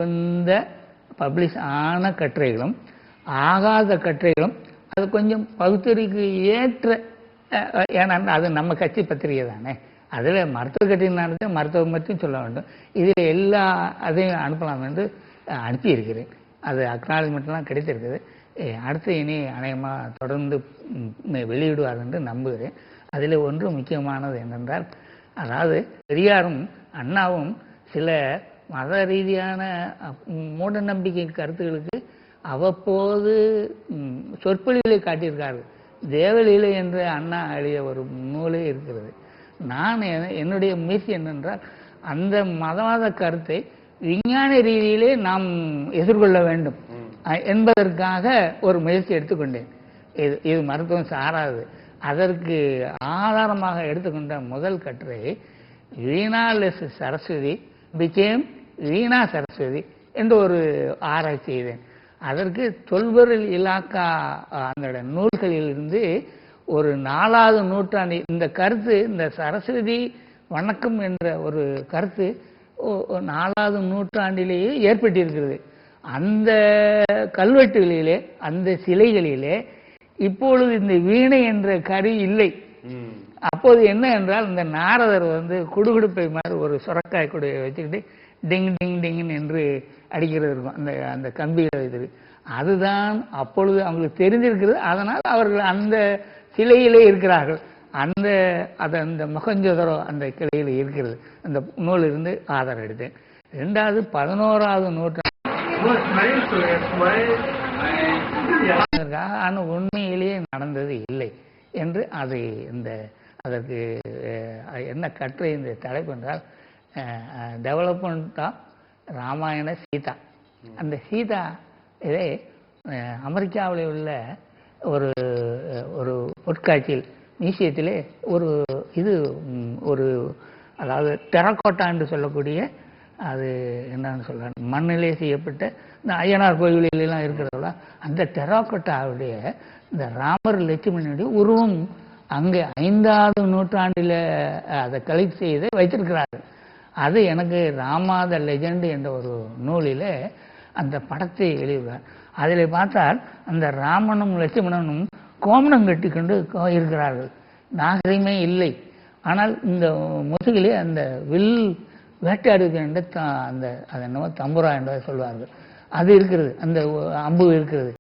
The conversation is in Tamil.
இந்த பப்ளிஷ் ஆன கட்டுரைகளும் ஆகாத கட்டுரைகளும் அது கொஞ்சம் பகுத்தறிவுக்கு ஏற்ற ஏன்னா அது நம்ம கட்சி பத்திரிகை தானே. அதில் மருத்துவ கட்சியினால மருத்துவம் மட்டும் சொல்ல வேண்டும். இதில் எல்லா அதையும் அனுப்பலாம் என்று அனுப்பியிருக்கிறேன். அது அக்னாலஜ்மெண்ட்லாம் கிடைத்திருக்குது. அடுத்து இனி அநேகமாக தொடர்ந்து வெளியிடுவார் என்று நம்புகிறேன். அதில் ஒன்று முக்கியமானது என்னென்றால், அதாவது பெரியாரும் அண்ணாவும் சில மத ரீதியான மூட நம்பிக்கை கருத்துக்களுக்கு அவ்வப்போது சொற்பொழிவுகளை காட்டியிருக்கார்கள். தேவலீலை என்ற அண்ணா எழுதிய ஒரு நூலே இருக்கிறது. நான் என்னுடைய முயற்சி என்னென்றால், அந்த மதவாத கருத்தை விஞ்ஞான ரீதியிலே நாம் எதிர்கொள்ள வேண்டும் என்பதற்காக ஒரு முயற்சி எடுத்துக்கொண்டேன். இது மருத்துவம் சாராது. அதற்கு ஆதாரமாக எடுத்துக்கொண்ட முதல் கட்டுரை வீணா லெஸ் சரஸ்வதி பிகேம் வீணா சரஸ்வதி என்று ஒரு ஆராய்ச்சி செய்தேன். அதற்கு தொல்பொருள் இலாக்கா அந்த நூல்களிலிருந்து ஒரு 4வது நூற்றாண்டு இந்த கருத்து, இந்த சரஸ்வதி வணக்கம் என்ற ஒரு கருத்து 4வது நூற்றாண்டிலேயே ஏற்பட்டிருக்கிறது. அந்த கல்வெட்டுகளிலே, அந்த சிலைகளிலே இப்பொழுது இந்த வீணை என்ற கருவி இல்லை. அப்போது என்ன என்றால், இந்த நாரதர் குடுகுடுப்பை மாதிரி ஒரு சுரக்காய் கொடியை வச்சுக்கிட்டு டிங் டிங் டிங் என்று அடிக்கிறது இருக்கும், அந்த அந்த கம்பியில் வைத்தது. அதுதான் அப்பொழுது அவங்களுக்கு தெரிஞ்சிருக்கிறது. அதனால் அவர்கள் அந்த சிலையிலே இருக்கிறார்கள். அந்த மொஹஞ்சதாரோ அந்த கிளையில் இருக்கிறது. அந்த நூலிலிருந்து ஆதாரம் எடுத்தேன். 2வது 11வது நூற்றாண்டு உண்மையிலேயே நடந்தது இல்லை என்று அதை அதற்கு என்ன கட்டுரை இந்த தலைப்பு என்றால், டெவலப்மெண்ட் ஆஃப் ராமாயண சீதா. அந்த சீதா இதை அமெரிக்காவில் உள்ள ஒரு ஒரு பொற்காட்சியில் மியூசியத்திலே அதாவது டெரக்கோட்டா என்று சொல்லக்கூடிய, அது என்னன்னு சொல்ல, மண்ணிலே செய்யப்பட்ட இந்த ஐயனார் கோயிலெல்லாம் இருக்கிறதா, அந்த டெரக்கோட்டாவுடைய இந்த ராமர் லட்சுமணனுடைய உருவம் அங்கே 5வது நூற்றாண்டில் அதை கலெக்ட் செய்து வைத்திருக்கிறார்கள். அது எனக்கு ராமா த லெஜெண்ட் என்ற ஒரு நூலில் அந்த படத்தை எழுதுவார். அதில் பார்த்தால் அந்த ராமனும் லட்சுமணனும் கோமணம் கட்டி கொண்டு இருக்கிறார்கள். நாகரிகமே இல்லை. ஆனால் இந்த முதுகிலே அந்த வில் வேட்டையாடுகின்ற அந்த அது என்னவோ தம்புரா என்பதை சொல்வார்கள், அது இருக்கிறது, அந்த அம்பு இருக்கிறது.